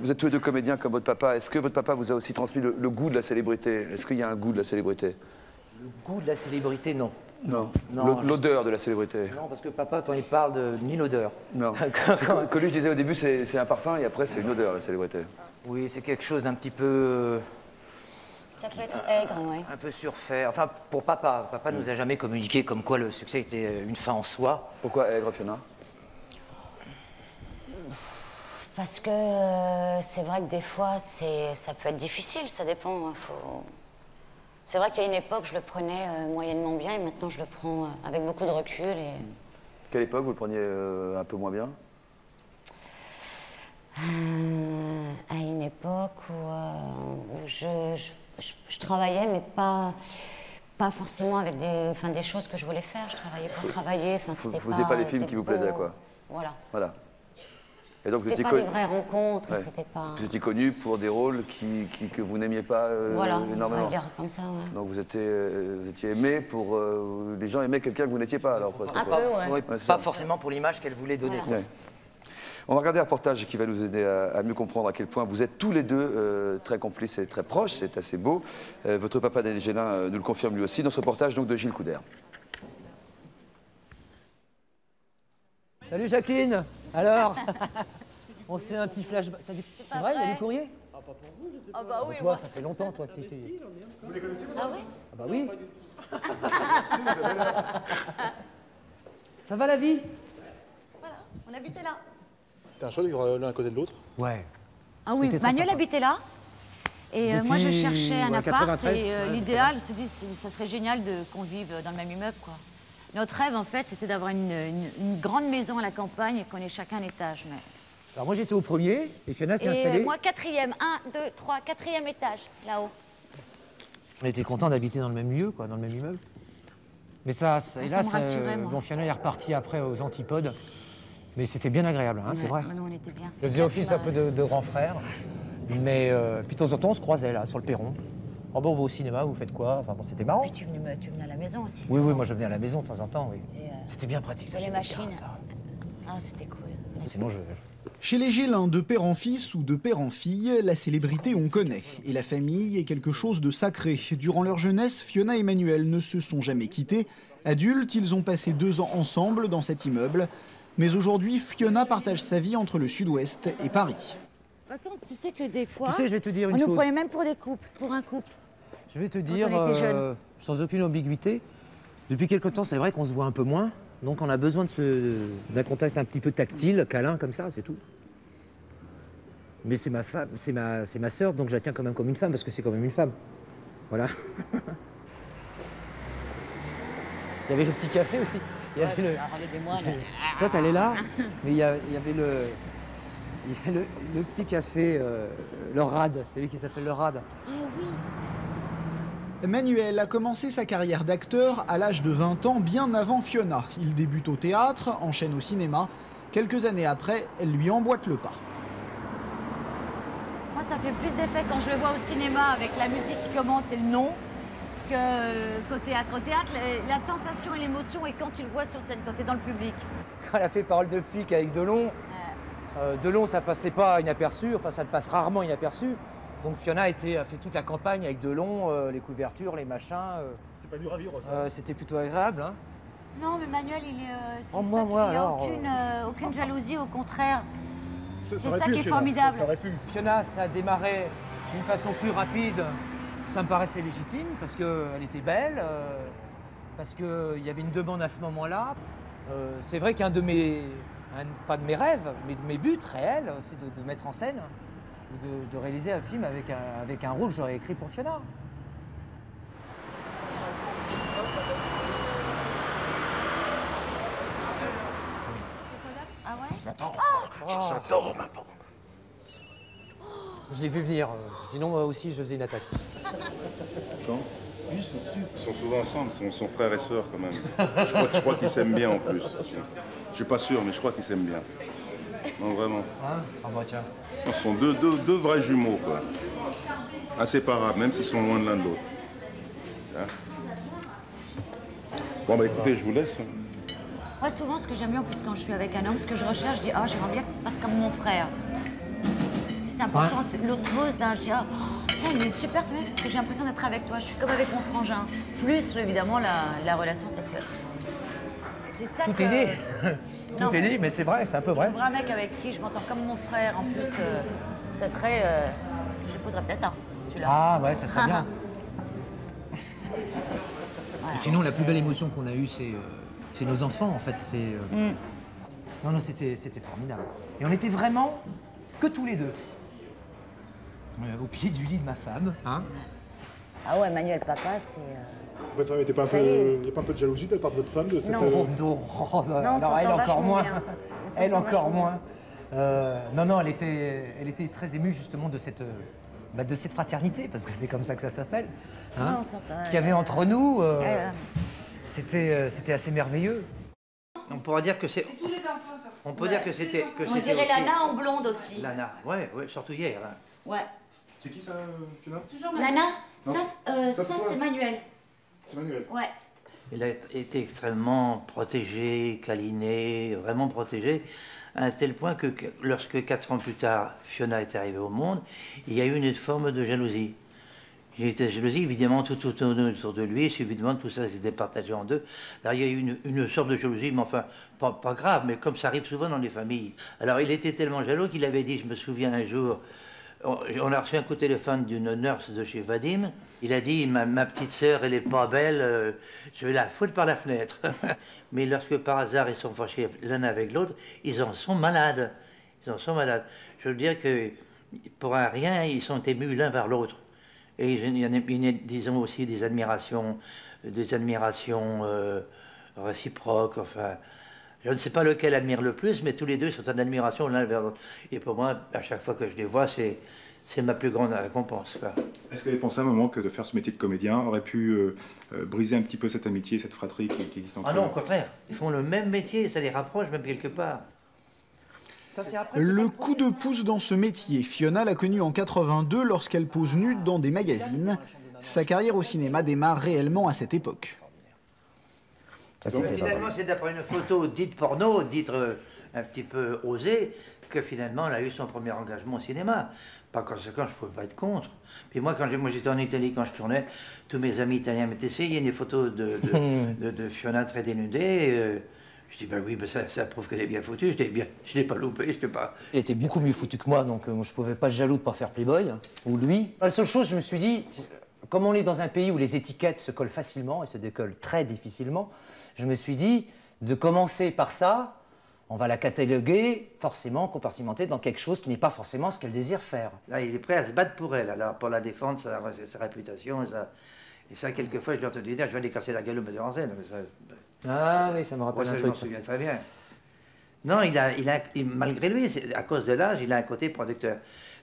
Vous êtes tous les deux comédiens comme votre papa. Est-ce que votre papa vous a aussi transmis le goût de la célébrité? Est-ce qu'il y a un goût de la célébrité? Le goût de la célébrité, non. Non. Non, L'odeur de la célébrité? Non, parce que papa, quand il parle de ni l'odeur. Non. Que lui, je disais au début, c'est un parfum, et après, c'est une odeur, la célébrité. Oui, c'est quelque chose d'un petit peu... Ça peut être aigre, oui. Un peu surfait. Enfin, pour papa. Papa nous a jamais communiqué comme quoi le succès était une fin en soi. Pourquoi aigre, Fiona? Parce que c'est vrai que des fois, ça peut être difficile, ça dépend. C'est vrai qu'il y a une époque, je le prenais moyennement bien et maintenant je le prends avec beaucoup de recul. Quelle époque vous le preniez un peu moins bien? À une époque où je travaillais, mais pas forcément avec des choses que je voulais faire. Je travaillais pour travailler. Vous ne faisiez pas les films qui vous plaisaient, quoi. Voilà. Et donc, c'était pas des vraies rencontres, ouais. C'était pas... Vous étiez connu pour des rôles que vous n'aimiez pas énormément. On va le dire comme ça, ouais. Donc vous étiez aimé pour... les gens aimaient quelqu'un que vous n'étiez pas, alors presque. Un peu, ouais. Ouais, pas forcément pour l'image qu'elle voulait donner. Voilà. Ouais. On va regarder un reportage qui va nous aider à mieux comprendre à quel point vous êtes tous les deux très complices et très proches. C'est assez beau. Votre papa Daniel Gélin nous le confirme lui aussi dans ce reportage donc, de Gilles Couder. Salut Jacqueline. Alors on se fait un petit flashback. C'est vrai, il y a du courrier? Ah, pas pour vous, je sais Ah bah oui, toi, ça fait longtemps, toi, que t'étais... si, vous les connaissez, Ah oui? Ah bah oui. Ça va la vie? Voilà, on habitait là. C'était un choix de vivre l'un à côté de l'autre? Ouais. Ah oui, C'était très Manuel sympa. habitait là. Et moi, je cherchais un ouais, appart 93, et ouais, l'idéal, se dit, ça serait génial qu'on vive dans le même immeuble, quoi. Notre rêve, en fait, c'était d'avoir une grande maison à la campagne et qu'on ait chacun un étage. Mais... Alors moi, j'étais au premier et Fiona s'est installée. Et moi, quatrième. 1, 2, 3, quatrième étage, là-haut. On était contents d'habiter dans le même lieu, quoi, dans le même immeuble. Mais ça me rassurait, moi. bon, Fiona est repartie après aux antipodes. Mais c'était bien agréable, hein, c'est Ouais, vrai. nous, on était bien. Je faisais office un peu de grand frère. Mais puis de temps en temps, on se croisait là, sur le perron. Oh bon, on va au cinéma, vous faites quoi? Enfin bon, c'était marrant. Puis tu venais à la maison aussi. Oui, souvent. oui, moi je venais à la maison de temps en temps, oui. Et, C'était bien pratique, ça. les j'aimais bien, machines. ça. Ah, c'était cool. Sinon, Chez les Gélin, de père en fils ou de père en fille, la célébrité on connaît. Et la famille est quelque chose de sacré. Durant leur jeunesse, Fiona et Manuel ne se sont jamais quittés. Adultes, ils ont passé 2 ans ensemble dans cet immeuble. Mais aujourd'hui, Fiona partage sa vie entre le Sud-Ouest et Paris. De toute façon, tu sais que des fois, Tu sais, je vais te dire on une nous chose. prenait même pour des couples, pour un couple. Je vais te dire, on était jeunes. sans aucune ambiguïté, depuis quelque temps, c'est vrai qu'on se voit un peu moins. Donc on a besoin d'un contact un petit peu tactile, câlin, comme ça, c'est tout. Mais c'est ma femme, c'est ma sœur, donc je la tiens quand même comme une femme, parce que c'est quand même une femme. Voilà. Il y avait le petit café aussi. Il y avait Aidez-moi, là. Toi, t'allais là, mais il y avait le petit café, le Rad, c'est lui qui s'appelle le Rad. Manuel a commencé sa carrière d'acteur à l'âge de 20 ans, bien avant Fiona. Il débute au théâtre, enchaîne au cinéma. Quelques années après, elle lui emboîte le pas. Moi, ça fait plus d'effet quand je le vois au cinéma avec la musique qui commence et le nom qu'au théâtre. Au théâtre, la sensation et l'émotion est quand tu le vois sur scène, quand tu es dans le public. Quand elle a fait Parole de flic avec Delon, Delon, ça passait pas inaperçu, enfin ça passe rarement inaperçu. Donc Fiona a fait toute la campagne avec Delon, les couvertures, les machins. C'est pas dur à vivre, ça. C'était plutôt agréable. Hein. Non, mais Manuel, il est. Oh, moi, il n'y a alors, aucune jalousie, au contraire. Ça C'est aurait ça pu, qui est Fiona, formidable. Ça aurait pu. Fiona, ça a démarré d'une façon plus rapide. Ça me paraissait légitime parce qu'elle était belle, parce qu'il y avait une demande à ce moment-là. C'est vrai qu'un de mes, pas de mes rêves, mais de mes buts réels, c'est de mettre en scène, de réaliser un film avec un rôle que j'aurais écrit pour Fiona. Ah ouais? J'adore maintenant. Je l'ai vu venir, sinon moi aussi je faisais une attaque. Quand? Juste au-dessus. Ils sont souvent ensemble, sont frères et sœurs quand même. Je crois qu'ils s'aiment bien en plus. Je suis pas sûr, mais je crois qu'ils s'aiment bien. Non, vraiment. Hein? Ah bah tiens. Ce sont deux vrais jumeaux, quoi. Inséparables, même s'ils sont loin de l'un de l'autre. Hein? Bon, bah écoutez, je vous laisse. Moi, souvent, ce que j'aime bien, en plus, quand je suis avec un homme, ce que je recherche, je dis, ah, j'aimerais bien que ça se passe comme mon frère. c'est important, l'osmose d'un chien. Oh, tiens, il est super ce mec parce que j'ai l'impression d'être avec toi. Je suis comme avec mon frangin. Plus, évidemment, la relation sexuelle. C'est ça Tout est dit. Tout est dit, mais c'est vrai, c'est un peu vrai. Un mec avec qui je m'entends comme mon frère, en plus, ça serait... je l'épouserais peut-être un, celui-là. Ah ouais, ça serait bien. Et sinon, la plus belle émotion qu'on a eue, c'est nos enfants, en fait. Non, non, c'était formidable. Et on était vraiment que tous les deux. Au pied du lit de ma femme. Hein. Ah ouais, Manuel Papa, c'est... Votre femme n'était pas un peu... Il n'y a pas un peu de jalousie de la part de votre femme de cette... Non. Non, elle encore moins. Elle encore moins. Non, elle était très émue justement de cette fraternité, parce que c'est comme ça que ça s'appelle, hein, qu'il y avait entre nous. C'était assez merveilleux. On pourra dire que c'est... On peut dire que c'était... On dirait Lana en blonde aussi. Lana, ouais, surtout hier. Hein. Ouais. C'est qui ça, Fiona? Lana, ça c'est Manuel. C'est Manuel. Ouais. Il a été extrêmement protégé, câliné, vraiment protégé, à un tel point que lorsque 4 ans plus tard, Fiona est arrivée au monde, il y a eu une forme de jalousie. Il y a eu de jalousie, évidemment, tout autour de lui, évidemment, tout ça s'était partagé en deux. Alors il y a eu une sorte de jalousie, mais enfin, pas grave, mais comme ça arrive souvent dans les familles. Alors il était tellement jaloux qu'il avait dit, je me souviens un jour, on a reçu un coup de téléphone d'une nurse de chez Vadim. Il a dit, ma petite sœur, elle est pas belle, je vais la foutre par la fenêtre. Mais lorsque par hasard ils sont fâchés l'un avec l'autre, ils en sont malades. Ils en sont malades. Je veux dire que pour un rien, ils sont émus l'un par l'autre. Et il y en a, disons aussi des admirations réciproques. Enfin, je ne sais pas lequel admire le plus, mais tous les deux sont en admiration l'un vers l'autre. Et pour moi, à chaque fois que je les vois, c'est ma plus grande récompense. Est-ce que vous avez pensé à un moment que de faire ce métier de comédien aurait pu briser un petit peu cette amitié, cette fratrie qui existe entre eux? Ah non, au contraire. Ils font le même métier, ça les rapproche même quelque part. Le coup de pouce dans ce métier, Fiona l'a connu en 82 lorsqu'elle pose nue dans des magazines. Sa carrière au cinéma démarre réellement à cette époque. Finalement, c'est d'après une photo dite porno, dite un petit peu osée, que finalement elle a eu son premier engagement au cinéma. Par conséquent, je ne pouvais pas être contre. Puis moi, quand j'étais en Italie, quand je tournais, tous mes amis italiens m'étaient essayé. Il y a des photos de Fiona très dénudée. Je dis, ben oui, ben ça prouve qu'elle est bien foutue. Je l'ai pas loupé, je l'ai pas... Il était beaucoup mieux foutu que moi, donc je ne pouvais pas être jaloux de ne pas faire Playboy, ou lui. La seule chose, je me suis dit, comme on est dans un pays où les étiquettes se collent facilement et se décollent très difficilement, je me suis dit, de commencer par ça, on va la cataloguer, forcément, compartimentée dans quelque chose qui n'est pas forcément ce qu'elle désire faire. Là, il est prêt à se battre pour elle, alors pour la défendre, sa réputation, et ça, quelquefois, je lui ai entendu dire, je vais aller casser la gueule au metteur en scène. Ah oui, ça me rappelle un truc. Je m'en souviens très bien. Non, malgré lui, à cause de l'âge, il a un côté protecteur.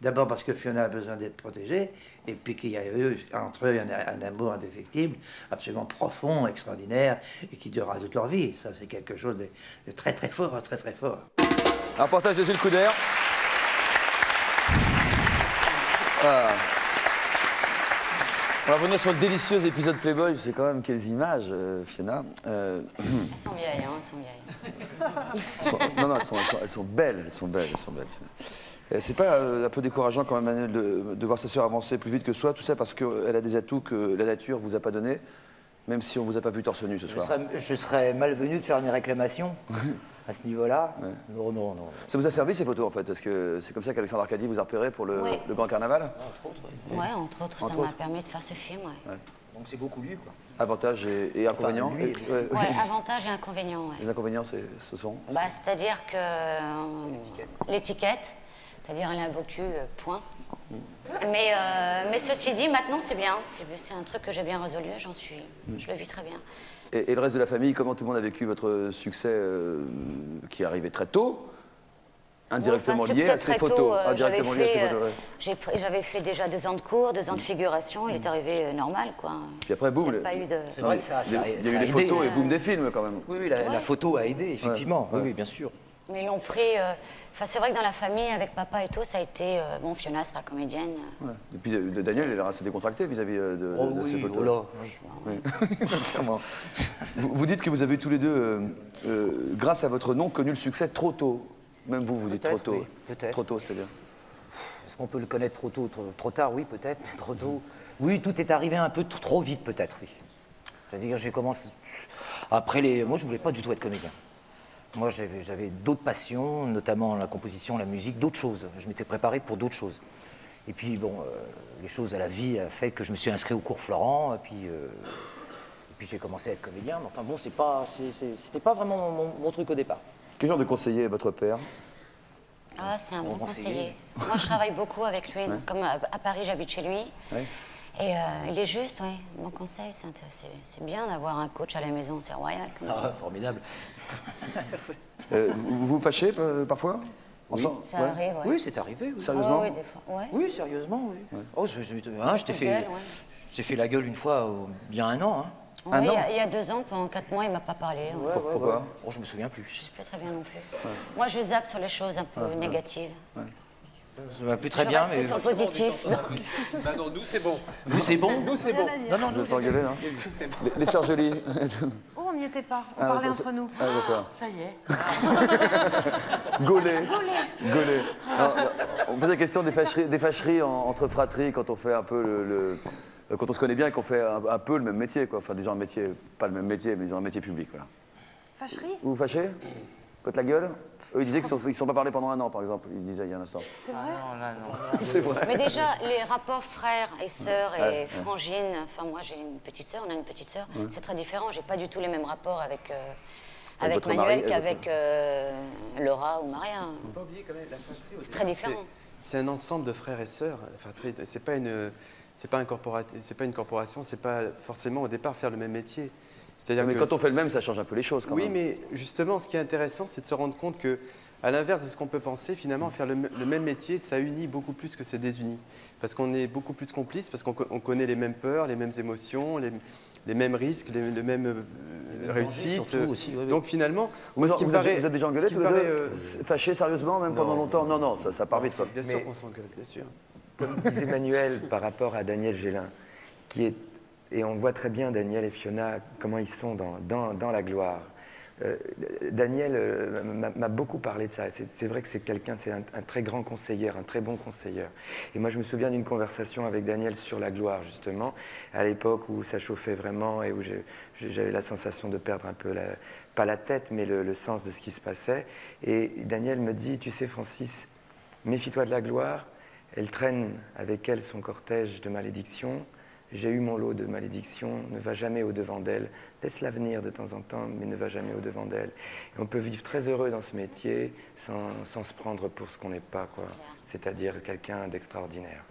D'abord parce que Fiona a besoin d'être protégée, et puis qu'il y a entre eux un amour indéfectible, absolument profond, extraordinaire, et qui durera toute leur vie. Ça, c'est quelque chose de très très fort, très très fort. Un reportage de Gilles Couder. On va revenir sur le délicieux épisode Playboy. C'est quand même quelles images, Fiona. Elles sont vieilles, hein, elles sont vieilles. Non, elles sont belles, elles sont belles. C'est pas un peu décourageant quand même, Manuel, de voir sa sœur avancer plus vite que soi, tout ça parce qu'elle a des atouts que la nature vous a pas donnés, même si on vous a pas vu torse nu ce soir. Je serais malvenu de faire mes réclamations à ce niveau-là. Ouais. Non. Ça vous a servi ces photos en fait, parce que c'est comme ça qu'Alexandre Arcadi vous a repéré pour le Grand Carnaval? Entre autres, oui. Ouais, entre autres, ça m'a permis de faire ce film, ouais. Donc c'est beaucoup lu, quoi. Avantages et inconvénients. Enfin, avantages et inconvénients, ouais. Les inconvénients, ce sont c'est-à-dire que l'étiquette, c'est-à-dire elle a beaucoup, point. Mais ceci dit, maintenant c'est bien, c'est un truc que j'ai bien résolu, je le vis très bien. Et le reste de la famille, comment tout le monde a vécu votre succès qui est arrivé très tôt, indirectement lié à ces photos? Indirectement lié à ces photos, J'avais fait déjà 2 ans de cours, 2 ans de figuration, il est arrivé normal, quoi. Puis après, boum, c'est vrai que ça il y a eu les photos et boum des films quand même. Oui, la photo a aidé, effectivement, oui, bien sûr. Mais ils l'ont pris... c'est vrai que dans la famille, avec papa et tout, ça a été... bon, Fiona sera comédienne. Ouais. Et puis Daniel, il est assez décontracté vis-à-vis de ces photos. Vous dites que vous avez tous les deux, grâce à votre nom, connu le succès trop tôt. Même vous dites trop tôt. Oui, peut-être. Trop tôt, c'est-à-dire? Est-ce qu'on peut le connaître trop tôt, trop tard? Oui, peut-être, mais trop tôt. Oui, tout est arrivé un peu trop vite, peut-être, oui. C'est-à-dire j'ai commencé... Après les... Moi, je voulais pas du tout être comédien. Moi, j'avais d'autres passions, notamment la composition, la musique, d'autres choses. Je m'étais préparé pour d'autres choses. Et puis, bon, les choses à la vie a fait que je me suis inscrit au cours Florent, et puis j'ai commencé à être comédien. Mais enfin bon, c'était pas vraiment mon truc au départ. Quel genre de conseiller est votre père? Ah, c'est un bon conseiller. Moi, je travaille beaucoup avec lui. Donc, comme à Paris, j'habite chez lui. Ouais. Et il est juste, oui. Mon conseil, c'est bien d'avoir un coach à la maison. C'est royal, quand même. Ah, formidable. Vous vous fâchez parfois? Oui. Ça arrive, ouais. Oui, c'est arrivé. Oui. Sérieusement? Oui, des fois. Ouais. Oui, sérieusement, oui. Ouais. Oh, je t'ai fait la gueule une fois, bien un an. Hein. Oui, il y a 2 ans, pendant 4 mois, il m'a pas parlé. Ouais, Pourquoi? Oh, je me souviens plus. Je sais plus très bien non plus. Moi, je zappe sur les choses un peu négatives. Je me souviens plus très bien, mais... sur le positif. Bah non, nous c'est bon. Nous, c'est bon? Nous c'est bon. Non, vous êtes engueulés, hein? Les sœurs Jolies. Oh, on n'y était pas. On parlait entre nous. Ah, d'accord. Ça y est. Gaulé. Alors, on pose la question des fâcheries entre fratries quand on fait un peu quand on se connaît bien et qu'on fait un peu le même métier, quoi. Enfin, disons un métier, pas le même métier, mais disons un métier public, voilà. Fâcherie? Vous vous fâchez? Faites la gueule? Eux, ils disaient qu'ils ne sont pas parlé pendant 1 an, par exemple. Ils disaient il y a un instant. C'est vrai? Non, là non. C'est vrai. Mais déjà, les rapports frères et sœurs et frangines, enfin moi j'ai une petite sœur, on a une petite sœur, c'est très différent. J'ai pas du tout les mêmes rapports avec votre Manuel mari, qu'avec Laura ou Maria. Faut pas oublier quand même la fratrie. C'est très différent. C'est un ensemble de frères et sœurs. La fratrie, c'est pas une corporation, c'est pas forcément au départ faire le même métier. Mais quand on fait le même, ça change un peu les choses quand même. Oui, mais justement, ce qui est intéressant, c'est de se rendre compte que, à l'inverse de ce qu'on peut penser, finalement, faire le même métier, ça unit beaucoup plus que ça désunit. Parce qu'on est beaucoup plus complices, parce qu'on connaît les mêmes peurs, les mêmes émotions, les mêmes risques, les mêmes réussites. Aussi, oui. Donc finalement, Vous êtes déjà engueulés tous les deux? Fâchés sérieusement, même pendant longtemps? Non, ça part vite, ça. Bien sûr qu'on s'engueule, bien sûr. Comme disait Manuel par rapport à Daniel Gélin, et on voit très bien Daniel et Fiona, comment ils sont dans la gloire. Daniel m'a beaucoup parlé de ça. C'est vrai que c'est un très grand conseiller, un très bon conseiller. Et moi, je me souviens d'une conversation avec Daniel sur la gloire, justement, à l'époque où ça chauffait vraiment et où j'avais la sensation de perdre un peu, pas la tête, mais le sens de ce qui se passait. Et Daniel me dit, tu sais, Francis, méfie-toi de la gloire, elle traîne avec elle son cortège de malédictions. J'ai eu mon lot de malédictions, ne va jamais au-devant d'elle. Laisse-la venir de temps en temps, mais ne va jamais au-devant d'elle. Et on peut vivre très heureux dans ce métier sans se prendre pour ce qu'on n'est pas, quoi. C'est-à-dire quelqu'un d'extraordinaire.